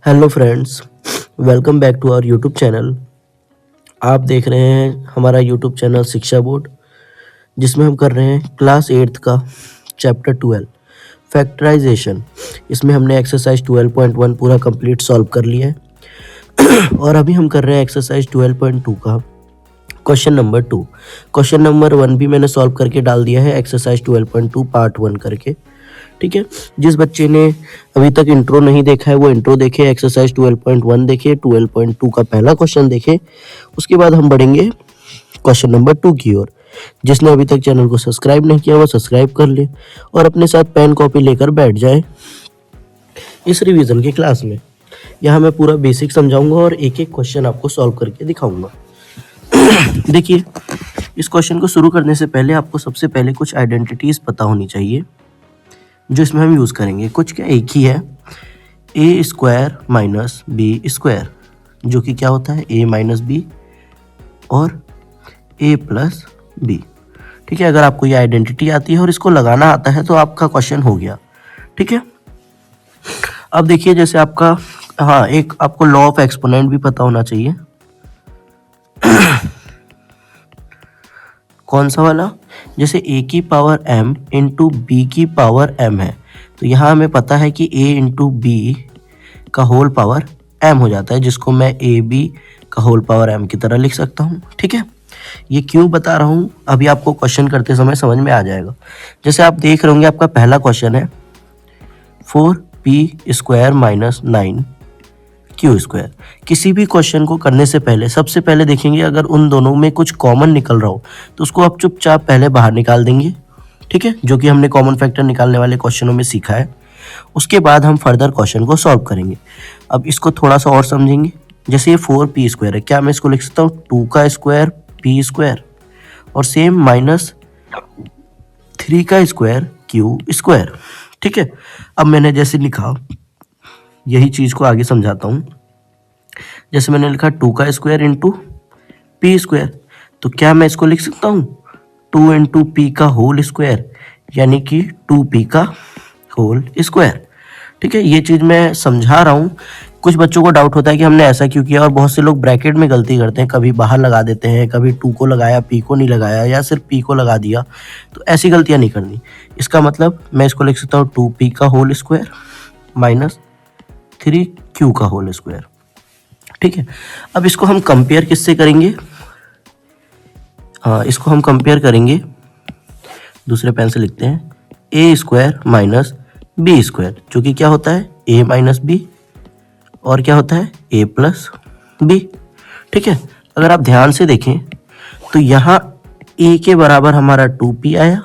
Hello friends, welcome back to our YouTube channel. आप देख रहे हैं हमारा यूट्यूब चैनल शिक्षा बोर्ड, जिसमें हम कर रहे हैं क्लास 8th का चैप्टर 12 फैक्टराइजेशन। इसमें हमने एक्सरसाइज 12.1 पूरा कंप्लीट सॉल्व कर लिया है और अभी हम कर रहे हैं एक्सरसाइज 12.2 का क्वेश्चन नंबर 2। क्वेश्चन नंबर 1 भी मैंने सॉल्व करके डाल दिया है एक्सरसाइज 12.2 पार्ट 1 करके। ठीक है, जिस बच्चे ने अभी तक इंट्रो नहीं देखा है वो इंट्रो देखे, एक्सरसाइज 12.1 देखे, 12.2 का पहला क्वेश्चन देखे। उसके बाद हम बढ़ेंगे क्वेश्चन नंबर 2 की ओर। जिसने अभी तक चैनल को सब्सक्राइब नहीं किया वो सब्सक्राइब कर ले और अपने साथ पेन कॉपी लेकर बैठ जाए इस रिवीजन की क्लास में। यहाँ मैं पूरा बेसिक समझाऊंगा और एक एक क्वेश्चन आपको सॉल्व करके दिखाऊंगा। देखिए, इस क्वेश्चन को शुरू करने से पहले आपको सबसे पहले कुछ आइडेंटिटीज पता होनी चाहिए जो इसमें हम यूज़ करेंगे। कुछ क्या एक ही है, A square minus B square, जो कि क्या होता है ए माइनस बी और ए प्लस बी। ठीक है, अगर आपको ये आइडेंटिटी आती है और इसको लगाना आता है तो आपका क्वेश्चन हो गया। ठीक है, अब देखिए जैसे आपका एक आपको लॉ ऑफ एक्सपोनेंट भी पता होना चाहिए। कौन सा वाला? जैसे a की पावर m इंटू बी की पावर m है, तो यहाँ हमें पता है कि a इंटू बी का होल पावर m हो जाता है, जिसको मैं ए बी का होल पावर m की तरह लिख सकता हूँ। ठीक है, ये क्यों बता रहा हूँ अभी आपको क्वेश्चन करते समय समझ में आ जाएगा। जैसे आप देख रहे होंगे आपका पहला क्वेश्चन है 4p square minus 9 Q square. किसी भी क्वेश्चन को करने से पहले सबसे पहले देखेंगे अगर उन दोनों में कुछ कॉमन निकल रहा हो तो उसको आप चुपचाप पहले बाहर निकाल देंगे। ठीक है, जो कि हमने कॉमन फैक्टर निकालने वाले क्वेश्चनों में सीखा है। उसके बाद हम फर्दर क्वेश्चन को सॉल्व करेंगे। अब इसको थोड़ा सा और समझेंगे। जैसे ये 4p स्क्वायर है, क्या मैं इसको लिख सकता हूँ 2 का स्क्वायर p स्क्वायर, और सेम माइनस 3 का स्क्वायर q स्क्वायर। ठीक है, अब मैंने जैसे लिखा यही चीज को आगे समझाता हूँ। जैसे मैंने लिखा 2 का स्क्वायर इंटू पी स्क्वायर, तो क्या मैं इसको लिख सकता हूँ 2 इंटू पी का होल स्क्वायर, यानी कि 2p का होल स्क्वायर। ठीक है, ये चीज़ मैं समझा रहा हूँ। कुछ बच्चों को डाउट होता है कि हमने ऐसा क्यों किया, और बहुत से लोग ब्रैकेट में गलती करते हैं, कभी बाहर लगा देते हैं, कभी 2 को लगाया p को नहीं लगाया, या सिर्फ p को लगा दिया। तो ऐसी गलतियाँ नहीं करनी। इसका मतलब मैं इसको लिख सकता हूँ 2p का होल स्क्वायर माइनस 3q का होल स्क्वायर। ठीक है, अब इसको हम कंपेयर किससे करेंगे? इसको हम कंपेयर करेंगे, दूसरे पेन से लिखते हैं ए स्क्वायर माइनस बी स्क्वायर, जो कि क्या होता है ए माइनस बी, और क्या होता है ए प्लस बी। ठीक है, अगर आप ध्यान से देखें तो यहाँ ए के बराबर हमारा 2p आया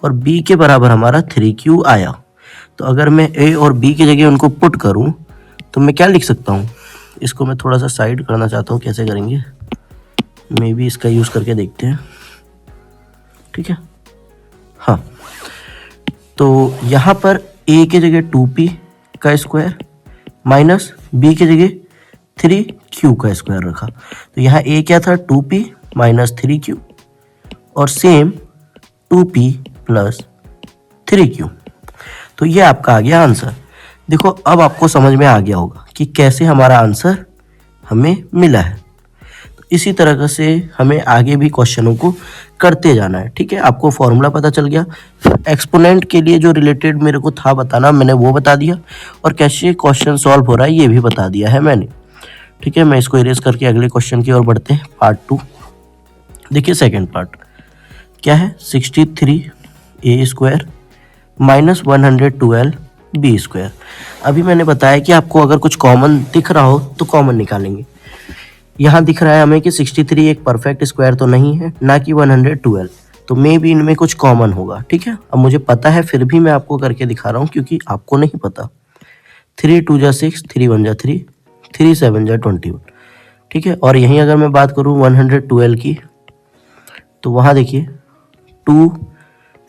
और b के बराबर हमारा 3q आया। तो अगर मैं a और b की जगह उनको पुट करूं तो मैं क्या लिख सकता हूं? इसको मैं थोड़ा सा साइड करना चाहता हूं, कैसे करेंगे मे बी इसका यूज़ करके देखते हैं। ठीक है, हाँ, तो यहाँ पर a की जगह 2p का स्क्वायर माइनस b की जगह 3q का स्क्वायर रखा। तो यहाँ a क्या था 2p माइनस 3q, और सेम 2p प्लस 3q। तो ये आपका आ गया आंसर। देखो, अब आपको समझ में आ गया होगा कि कैसे हमारा आंसर हमें मिला है। तो इसी तरह से हमें आगे भी क्वेश्चनों को करते जाना है। ठीक है, आपको फॉर्मूला पता चल गया। एक्सपोनेंट के लिए जो रिलेटेड मेरे को था बताना, मैंने वो बता दिया, और कैसे क्वेश्चन सॉल्व हो रहा है ये भी बता दिया है मैंने। ठीक है, मैं इसको इरेज करके अगले क्वेश्चन की ओर बढ़ते हैं, पार्ट 2। देखिए सेकेंड पार्ट क्या है, 63a square minus 112 B square. अभी मैंने बताया कि आपको अगर कुछ कॉमन दिख रहा हो तो कॉमन निकालेंगे। यहाँ दिख रहा है हमें कि 63 एक परफेक्ट स्क्वायर तो नहीं है, ना कि 112, तो मे भी इनमें कुछ कॉमन होगा। ठीक है, अब मुझे पता है फिर भी मैं आपको करके दिखा रहा हूँ क्योंकि आपको नहीं पता। 3 2 जा 6, 3 1 जा 3, 3 7 जा 21। ठीक है, और यहीं अगर मैं बात करूँ 112 की, तो वहाँ देखिए 2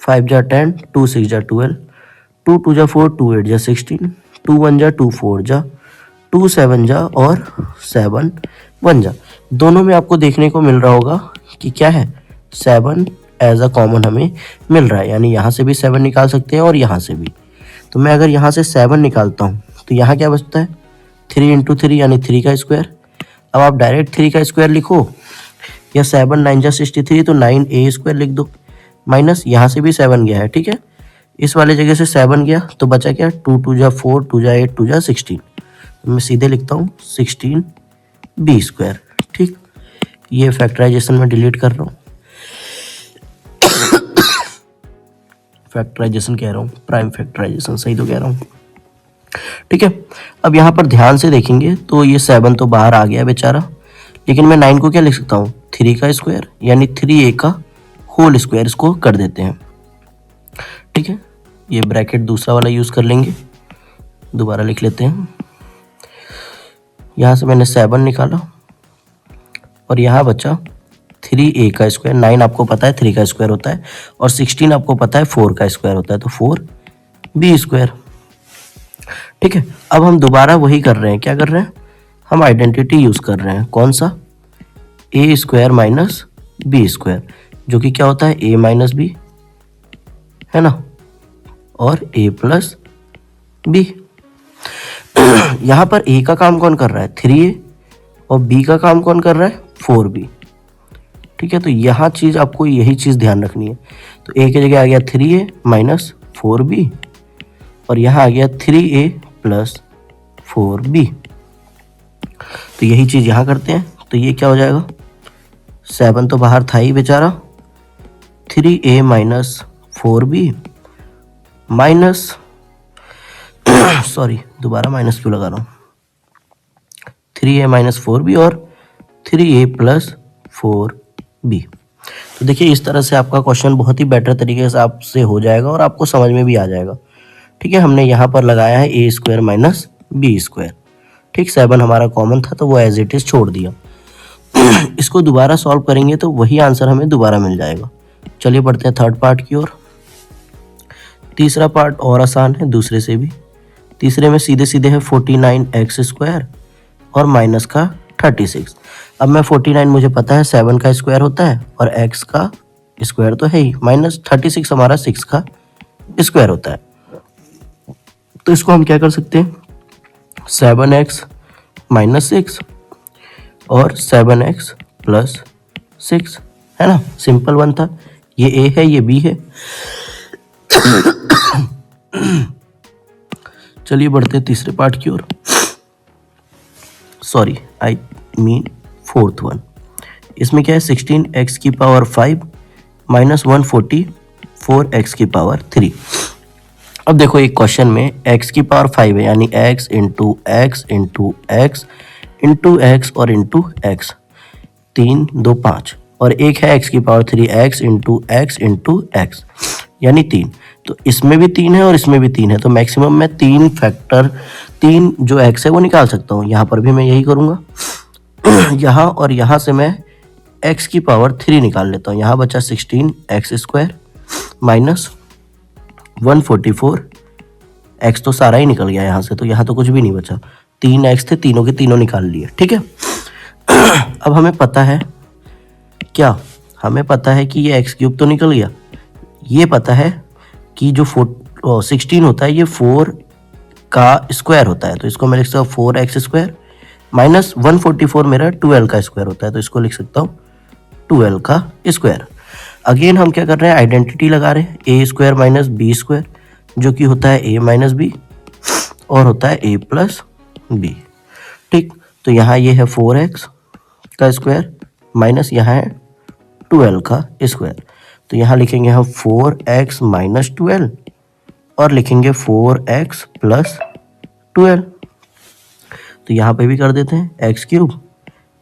5 जा 10, 2 6 जा 12, 2 2 जा 4, 2 8 जा 16, 2 1 जा 2 4 जा, 2 7 जा और 7 1 जा। दोनों में आपको देखने को मिल रहा होगा कि क्या है 7 एज अ कॉमन हमें मिल रहा है, यानी यहाँ से भी 7 निकाल सकते हैं और यहाँ से भी। तो मैं अगर यहाँ से 7 निकालता हूँ तो यहाँ क्या बचता है 3 इंटू 3 यानी 3 का स्क्वायर। अब आप डायरेक्ट 3 का स्क्वायर लिखो, या 7 9 जा 63 तो 9a स्क्वायर लिख दो, माइनस यहाँ से भी 7 गया है, ठीक है, इस वाले जगह से 7 गया तो बचा क्या, 2 2 जा 4, 2 जा 8, 2 जा 16, मैं सीधे लिखता हूँ 16b स्क्वायर। ठीक, ये फैक्टराइजेशन में डिलीट कर रहा हूँ, फैक्टराइजेशन कह रहा हूँ, प्राइम फैक्टराइजेशन सही तो कह रहा हूँ। ठीक है, अब यहाँ पर ध्यान से देखेंगे तो ये 7 तो बाहर आ गया बेचारा, लेकिन मैं 9 को क्या लिख सकता हूँ, 3 का स्क्वायर यानी 3a का होल स्क्वायर, इसको कर देते हैं। ठीक है, ये ब्रैकेट दूसरा वाला यूज़ कर लेंगे, दोबारा लिख लेते हैं। यहाँ से मैंने 7 निकाला और यहाँ बचा 3a का स्क्वायर, 9 आपको पता है 3 का स्क्वायर होता है, और 16 आपको पता है 4 का स्क्वायर होता है, तो 4b स्क्वायर। ठीक है, अब हम दोबारा वही कर रहे हैं, क्या कर रहे हैं, हम आइडेंटिटी यूज़ कर रहे हैं, कौन सा, a square minus b square, जो कि क्या होता है a माइनस b, है ना, और a प्लस b। यहाँ पर a का काम कौन कर रहा है, 3a, और b का काम कौन कर रहा है, 4b। ठीक है, तो यहाँ चीज़ आपको यही चीज़ ध्यान रखनी है, तो a की जगह आ गया 3a माइनस 4b, और यहाँ आ गया 3a प्लस 4b। तो यही चीज़ यहाँ करते हैं, तो ये क्या हो जाएगा, 7 तो बाहर था ही बेचारा, 3a minus 4b minus sorry दोबारा माइनस क्यों लगा रहा हूँ, 3a माइनस 4b और 3a प्लस 4b। तो देखिए इस तरह से आपका क्वेश्चन बहुत ही बेटर तरीके से आपसे हो जाएगा और आपको समझ में भी आ जाएगा। ठीक है, हमने यहाँ पर लगाया है a square minus b square. ठीक, 7 हमारा कॉमन था तो वो एज इट इज़ छोड़ दिया। इसको दोबारा सॉल्व करेंगे तो वही आंसर हमें दोबारा मिल जाएगा। चलिए बढ़ते हैं थर्ड पार्ट की ओर। तीसरा पार्ट और आसान है दूसरे से भी। तीसरे में सीधे सीधे है 49x स्क्वायर और माइनस का 36। अब मैं 49 मुझे पता है 7 का स्क्वायर होता है और x का स्क्वायर तो है ही, माइनस 36 हमारा 6 का स्क्वायर होता है। तो इसको हम क्या कर सकते हैं, 7x माइनस 6 और 7x प्लस 6, है ना, सिंपल वन था। ये a है, ये b है। चलिए बढ़ते हैं तीसरे पार्ट की ओर, sorry I mean fourth one. इसमें क्या है, 16x की पावर 5 माइनस 144x की पावर 3। अब देखो एक क्वेश्चन में x की पावर 5 है, यानी x into x into x into x और इंटू एक्स, 3 2 5, और एक है x की पावर 3 x इंटू एक्स यानी 3। तो इसमें भी 3 है और इसमें भी 3 है, तो मैक्सिमम मैं 3 फैक्टर 3 जो x है वो निकाल सकता हूँ। यहाँ पर भी मैं यही करूँगा। यहाँ और यहाँ से मैं x की पावर 3 निकाल लेता हूँ। यहाँ बचा 16x स्क्वायर माइनस 144, x तो सारा ही निकल गया यहाँ से, तो यहाँ तो कुछ भी नहीं बचा। 3x थे, तीनों के तीनों निकाल लिए। ठीक है, अब हमें पता है क्या, हमें पता है कि ये x क्यूब तो निकल गया, ये पता है कि जो 16 होता है ये 4 का स्क्वायर होता है, तो इसको मैं लिख सकता हूँ 4x स्क्वायर माइनस 144 मेरा 12 का स्क्वायर होता है, तो इसको लिख सकता हूँ 12 का स्क्वायर। अगेन हम क्या कर रहे हैं, आइडेंटिटी लगा रहे हैं, a square minus b square, जो कि होता है a माइनस b और होता है a प्लस b। ठीक, तो यहाँ ये है 4x का स्क्वायर माइनस यहाँ है 12 का स्क्वायर, तो यहाँ लिखेंगे हम 4x माइनस 12 और लिखेंगे 4x प्लस 12। तो यहाँ पे भी कर देते हैं x क्यूब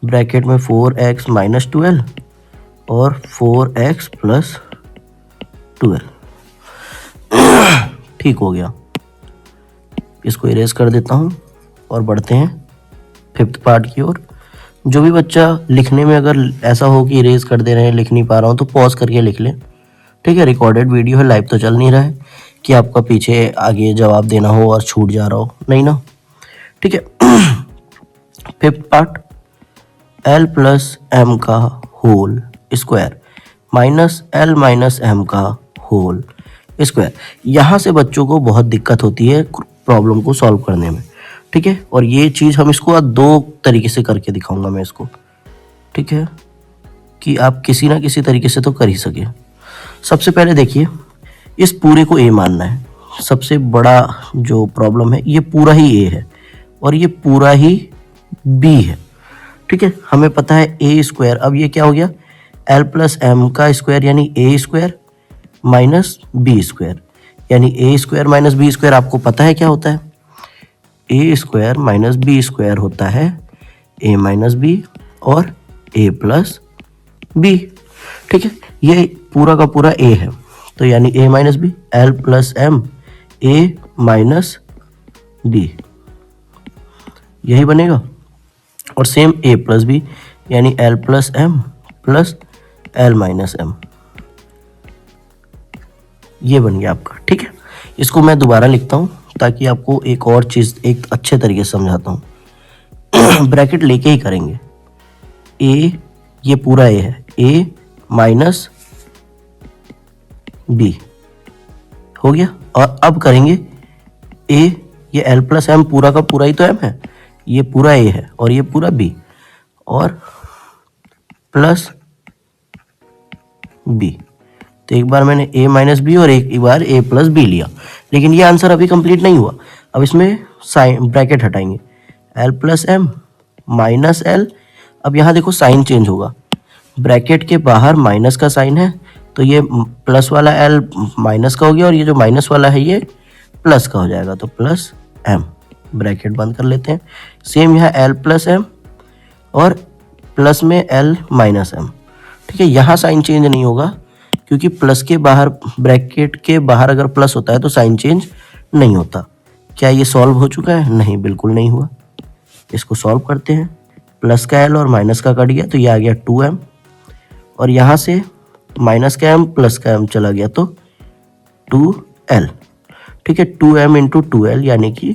ब्रैकेट में 4x माइनस 12 और 4x प्लस 12। ठीक हो गया, इसको इरेज कर देता हूँ और बढ़ते हैं फिफ्थ पार्ट की ओर। जो भी बच्चा लिखने में अगर ऐसा हो कि इरेज कर दे रहे हैं, लिख नहीं पा रहा हूँ, तो पॉज करके लिख लें। ठीक है, रिकॉर्डेड वीडियो है, लाइव तो चल नहीं रहा है कि आपका पीछे आगे जवाब देना हो और छूट जा रहा हो, नहीं ना। ठीक है, fifth part, l plus M का whole square minus l minus M का होल स्क्वायर। यहाँ से बच्चों को बहुत दिक्कत होती है प्रॉब्लम को सॉल्व करने में। ठीक है। और ये चीज़ हम इसको आज दो तरीके से करके दिखाऊंगा मैं इसको, ठीक है, कि आप किसी ना किसी तरीके से तो कर ही सके। सबसे पहले देखिए, इस पूरे को ए मानना है। सबसे बड़ा जो प्रॉब्लम है, ये पूरा ही ए है और ये पूरा ही बी है, ठीक है। हमें पता है ए स्क्वायर, अब ये क्या हो गया, एल प्लस एम का स्क्वायर यानी ए स्क्वायर माइनस बी स्क्वायर, यानी ए स्क्वायर माइनस बी स्क्वायर आपको पता है क्या होता है, A square minus B square होता है ए माइनस बी और ए प्लस बी, ठीक है। ये पूरा का पूरा ए है, तो यानी A minus B, L plus M A minus B, यही बनेगा। और सेम ए प्लस बी यानी L plus M plus L minus M, ये बन गया आपका, ठीक है। इसको मैं दोबारा लिखता हूँ ताकि आपको एक और चीज़ एक अच्छे तरीके से समझाता हूँ। ब्रैकेट लेके ही करेंगे। ए, ये पूरा ए है, ए माइनस बी हो गया। और अब करेंगे ए, ये एल प्लस एम पूरा का पूरा ही तो एम है, ये पूरा ए है और ये पूरा बी, और प्लस बी। तो एक बार मैंने ए माइनस बी और एक बार ए प्लस बी लिया, लेकिन ये आंसर अभी कंप्लीट नहीं हुआ। अब इसमें साइन ब्रैकेट हटाएंगे, L plus M minus L. अब यहाँ देखो साइन चेंज होगा, ब्रैकेट के बाहर माइनस का साइन है तो ये प्लस वाला एल माइनस का हो गया और ये जो माइनस वाला है ये प्लस का हो जाएगा, तो प्लस एम, ब्रैकेट बंद कर लेते हैं। सेम यहाँ एल प्लस एम और प्लस में एल माइनस एम, ठीक है। यहाँ साइन चेंज नहीं होगा क्योंकि प्लस के बाहर, ब्रैकेट के बाहर अगर प्लस होता है तो साइन चेंज नहीं होता। क्या ये सॉल्व हो चुका है? नहीं, बिल्कुल नहीं हुआ। इसको सॉल्व करते हैं, प्लस का एल और माइनस का कट गया तो ये आ गया 2m, और यहाँ से माइनस का m प्लस का m चला गया तो 2l, ठीक है। 2m इंटू 2l यानी कि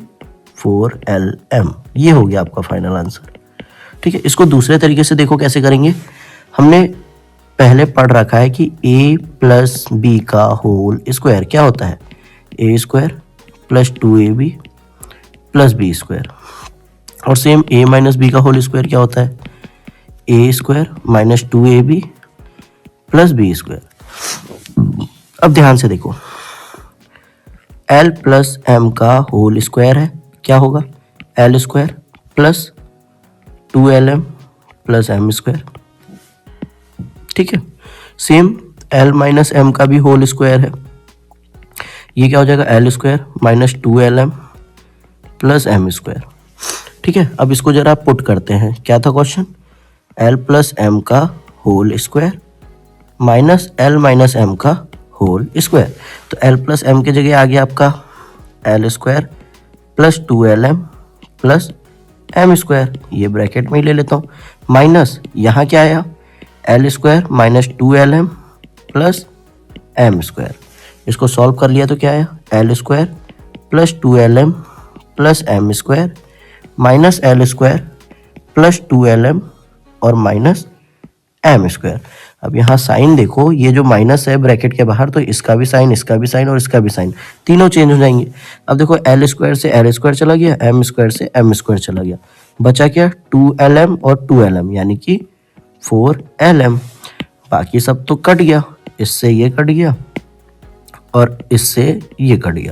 4lm, ये हो गया आपका फाइनल आंसर, ठीक है। इसको दूसरे तरीके से देखो कैसे करेंगे। हमने पहले पढ़ रखा है कि a प्लस बी का होल स्क्वायर क्या होता है, A square plus 2ab plus B square, और सेम a माइनस बी का होल स्क्वायर क्या होता है, A square minus 2ab plus B square. अब ध्यान से देखो, एल प्लस एम का होल स्क्वायर है, क्या होगा, L square plus 2lm plus M square, ठीक है। सेम एल माइनस एम का भी होल स्क्वायर है, ये क्या हो जाएगा, L square minus 2lm plus M square, ठीक है। अब इसको जरा पुट करते हैं, क्या था क्वेश्चन, एल प्लस एम का whole square minus L minus M का होल स्क्वायर। तो एल प्लस एम की जगह आ गया आपका L square plus 2lm plus M square, ये ब्रैकेट में ही ले लेता हूँ, माइनस यहाँ क्या आया, L square minus 2lm plus M square. इसको सॉल्व कर लिया तो क्या आया, L square plus 2lm plus M square minus L square plus 2lm और माइनस एम स्क्वायर। अब यहाँ साइन देखो, ये जो माइनस है ब्रैकेट के बाहर तो इसका भी साइन, इसका भी साइन और इसका भी साइन, तीनों चेंज हो जाएंगे। अब देखो एल स्क्वायर से एल स्क्वायर चला गया, एम स्क्वायर से एम स्क्वायर चला गया, बचा क्या 2lm और 2lm यानी कि 4lm। बाकी सब तो कट गया, इससे ये कट गया और इससे ये कट गया,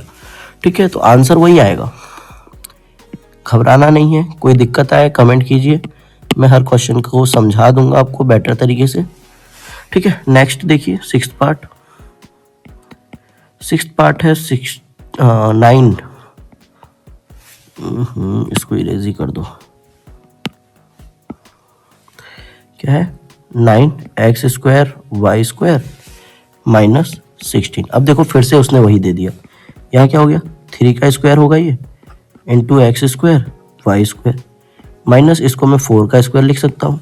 ठीक है। तो आंसर वही आएगा, घबराना नहीं है। कोई दिक्कत आए कमेंट कीजिए, मैं हर क्वेश्चन को समझा दूंगा आपको बेटर तरीके से, ठीक है। नेक्स्ट देखिए, सिक्स्थ पार्ट है 9, इसको इरेज ही कर दो, क्या है 9x square Y square minus 16। अब देखो फिर से उसने वही दे दिया, यहाँ क्या हो गया 3 का स्क्वायर होगा ये into X square Y square minus, इसको मैं 4 का स्क्वायर लिख सकता हूँ।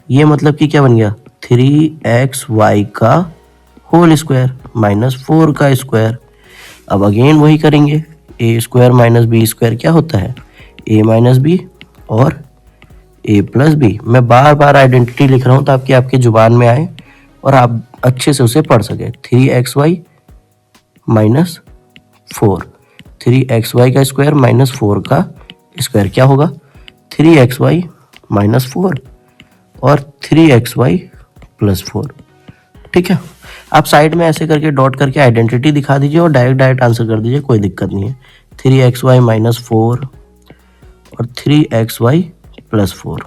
ये मतलब कि क्या बन गया 3xy का होल स्क्वायर माइनस 4 का स्क्वायर। अब अगेन वही करेंगे, ए स्क्वायर माइनस बी स्क्वायर क्या होता है, ए माइनस बी और ए प्लस बी। मैं बार बार आइडेंटिटी लिख रहा हूँ ताकि आपकी जुबान में आए और आप अच्छे से उसे पढ़ सके। 3xy माइनस 4, 3xy का स्क्वायर माइनस 4 का स्क्वायर क्या होगा 3xy माइनस 4 और 3xy प्लस 4। ठीक है, आप साइड में ऐसे करके डॉट करके आइडेंटिटी दिखा दीजिए और डायरेक्ट आंसर कर दीजिए, कोई दिक्कत नहीं है। 3xy माइनस 4 और 3xy प्लस 4।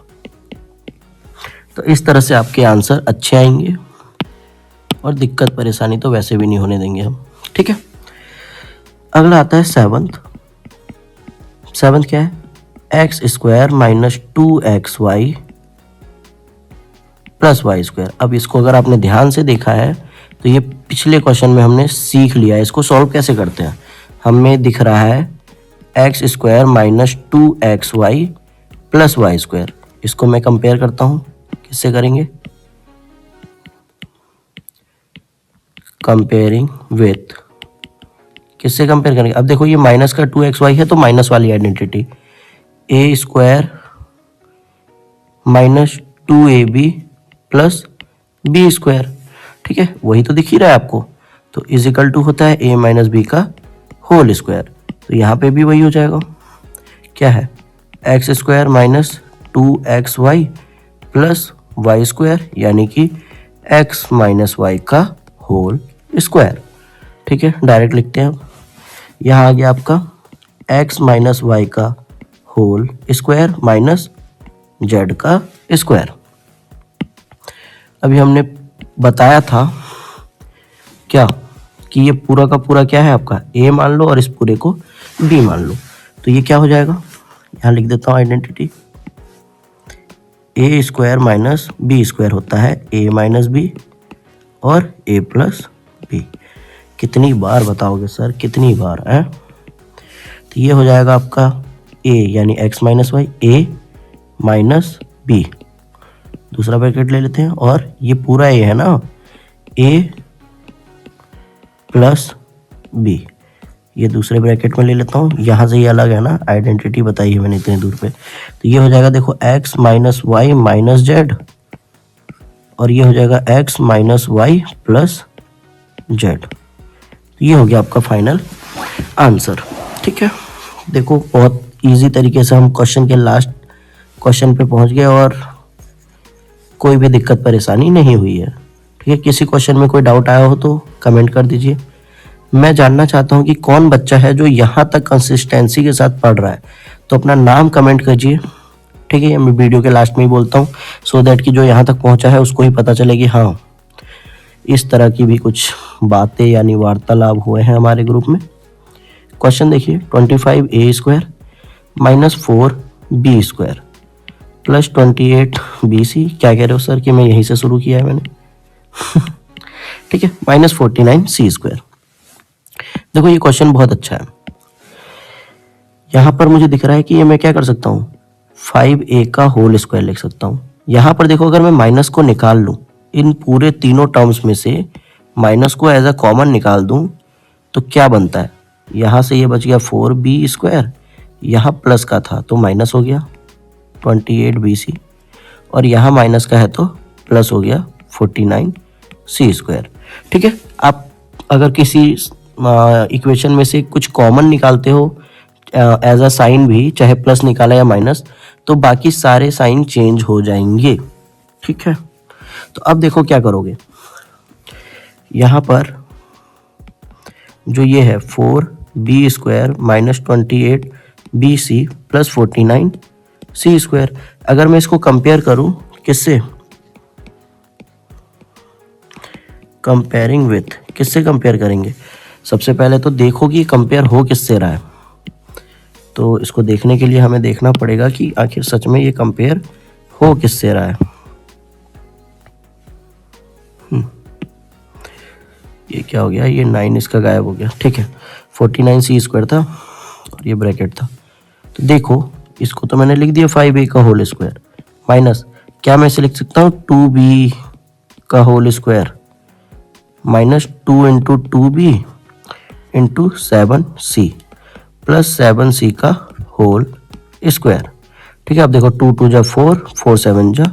तो इस तरह से आपके आंसर अच्छे आएंगे और दिक्कत परेशानी तो वैसे भी नहीं होने देंगे हम। ठीक है, अगला आता है सेवंथ क्या है X square minus 2xy plus Y square. अब इसको अगर आपने ध्यान से देखा है तो ये पिछले क्वेश्चन में हमने सीख लिया है। इसको सॉल्व कैसे करते हैं, हमें दिख रहा है X square minus 2xy plus Y square. इसको मैं कंपेयर करता हूँ, किससे करेंगे, कंपेयरिंग विथ, किससे कंपेयर करेंगे। अब देखो ये माइनस का 2xy है तो माइनस वाली identity A square minus 2ab plus B square. ठीक है, वही तो दिख ही रहा है आपको। तो इज इक्वल टू होता है a माइनस बी का होल स्क्वायर। तो यहाँ पे भी वही हो जाएगा, क्या है X square minus 2xy plus Y square, यानी कि x माइनस वाई का होल स्क्वायर। ठीक है, डायरेक्ट लिखते हैं। यहाँ आ गया आपका x माइनस वाई का होल स्क्वायर माइनस z का स्क्वायर। अभी हमने बताया था क्या कि ये पूरा का पूरा क्या है आपका a मान लो और इस पूरे को b मान लो। तो ये क्या हो जाएगा, यहाँ लिख देता हूँ identity, a square minus B square होता है a माइनस बी और a प्लस बी। कितनी बार बताओगे सर, कितनी बार है। तो ये हो जाएगा आपका a यानी x minus Y, a minus B, दूसरा ब्रैकेट ले लेते हैं और ये पूरा a है ना, a प्लस बी, ये दूसरे ब्रैकेट में ले लेता हूँ। यहाँ से ये अलग है ना, आइडेंटिटी बताई है मैंने इतनी दूर पे। तो ये हो जाएगा देखो x minus Y minus Z और ये हो जाएगा x minus Y plus Z. ये हो गया आपका फाइनल आंसर। ठीक है, देखो बहुत इजी तरीके से हम क्वेश्चन के लास्ट क्वेश्चन पे पहुंच गए और कोई भी दिक्कत परेशानी नहीं हुई है। ठीक है, किसी क्वेश्चन में कोई डाउट आया हो तो कमेंट कर दीजिए। मैं जानना चाहता हूं कि कौन बच्चा है जो यहाँ तक कंसिस्टेंसी के साथ पढ़ रहा है, तो अपना नाम कमेंट कीजिए। ठीक है, मैं वीडियो के लास्ट में ही बोलता हूँ सो दैट कि जो यहाँ तक पहुँचा है उसको ही पता चले कि हाँ इस तरह की भी कुछ बातें यानी वार्तालाप हुए हैं हमारे ग्रुप में। क्वेश्चन देखिए 25a square minus 4b square plus 28bc। क्या कह रहे हो सर कि मैं यहीं से शुरू किया है मैंने। ठीक है, माइनस 49c स्क्वायर। देखो ये क्वेश्चन बहुत अच्छा है। यहाँ पर मुझे दिख रहा है कि ये मैं क्या कर सकता हूँ 5a का होल स्क्वायर लिख सकता हूँ। यहाँ पर देखो अगर मैं माइनस को निकाल लूँ, इन पूरे तीनों टर्म्स में से माइनस को एज अ कॉमन निकाल दूँ तो क्या बनता है, यहाँ से ये बच गया 4b स्क्वायर, यहाँ प्लस का था तो माइनस हो गया 28bc और यहाँ माइनस का है तो प्लस हो गया 49c स्क्वायर। ठीक है, आप अगर किसी इक्वेशन में से कुछ कॉमन निकालते हो एज अ साइन भी, चाहे प्लस निकाला या माइनस, तो बाकी सारे साइन चेंज हो जाएंगे। ठीक है, तो अब देखो क्या करोगे, यहाँ पर जो ये है 4b square minus 28bc plus 49c square, अगर मैं इसको कंपेयर करूं किससे, कंपेयरिंग विथ, किससे कंपेयर करेंगे। सबसे पहले तो देखो कि कंपेयर हो किससे रहा है। तो इसको देखने के लिए हमें देखना पड़ेगा कि आखिर सच में ये कंपेयर हो किससे रहा है। ये क्या हो गया, ये 9 इसका गायब हो गया। ठीक है, 49c स्क्वायर था और ये ब्रैकेट था। तो देखो इसको तो मैंने लिख दिया 5a का होल स्क्वायर माइनस, क्या मैं इसे लिख सकता हूँ 2b का whole square minus 2 into 2b into 7c plus 7c का होल स्क्वायर। ठीक है, अब देखो 2 2 जा 4, 4 7 जा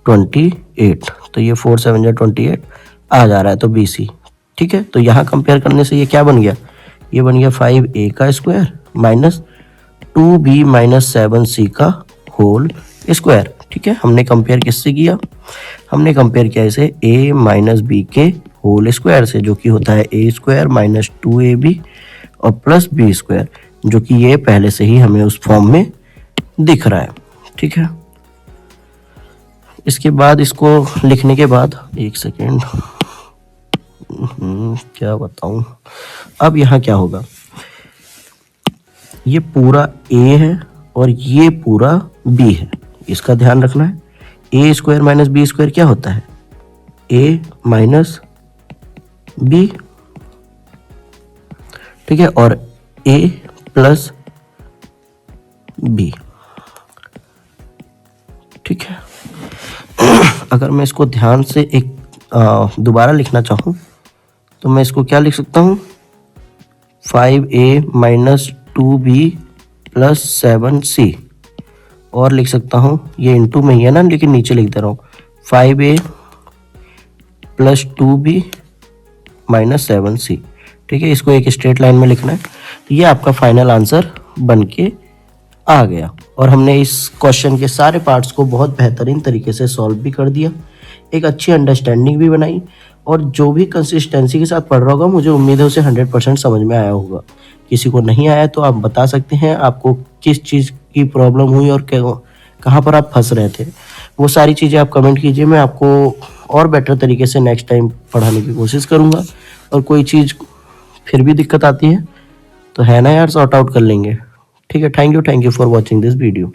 28, तो ये 4 7 जा 28 आ जा रहा है तो bc। ठीक है, तो यहाँ कंपेयर करने से ये क्या बन गया, ये बन गया 5a का square minus 2b minus 7c का होल स्क्वायर। ठीक है, हमने कंपेयर किससे किया? हमने कंपेयर किया इसे a माइनस बी के होल स्क्वायर से, जो कि होता है a स्क्वायर माइनस 2ab और प्लस b स्क्वायर, जो कि ये पहले से ही हमें उस फॉर्म में दिख रहा है। ठीक है, इसके बाद इसको लिखने के बाद एक सेकेंड, क्या बताऊं, अब यहाँ क्या होगा, ये पूरा a है और ये पूरा b है, इसका ध्यान रखना है। a square minus B square क्या होता है? a minus b। ठीक है, और a प्लस b। ठीक है, अगर मैं इसको ध्यान से एक दोबारा लिखना चाहूँ तो मैं इसको क्या लिख सकता हूँ? 5a minus 2b plus 7c, और लिख सकता हूँ, ये इनटू में ही है ना, लेकिन नीचे लिख दे रहा हूँ 5a plus 2b minus 7c। ठीक है, इसको एक स्ट्रेट लाइन में लिखना है। तो ये आपका फाइनल आंसर बन के आ गया, और हमने इस क्वेश्चन के सारे पार्ट्स को बहुत बेहतरीन तरीके से सॉल्व भी कर दिया, एक अच्छी अंडरस्टैंडिंग भी बनाई, और जो भी कंसिस्टेंसी के साथ पढ़ रहा होगा मुझे उम्मीद है उसे 100% समझ में आया होगा। किसी को नहीं आया तो आप बता सकते हैं आपको किस चीज़ की प्रॉब्लम हुई और कहाँ पर आप फंस रहे थे, वो सारी चीज़ें आप कमेंट कीजिए। मैं आपको और बेटर तरीके से नेक्स्ट टाइम पढ़ाने की कोशिश करूँगा, और कोई चीज़ फिर भी दिक्कत आती है तो है ना यार, सॉर्ट आउट कर लेंगे। ठीक है, thank you for watching this video.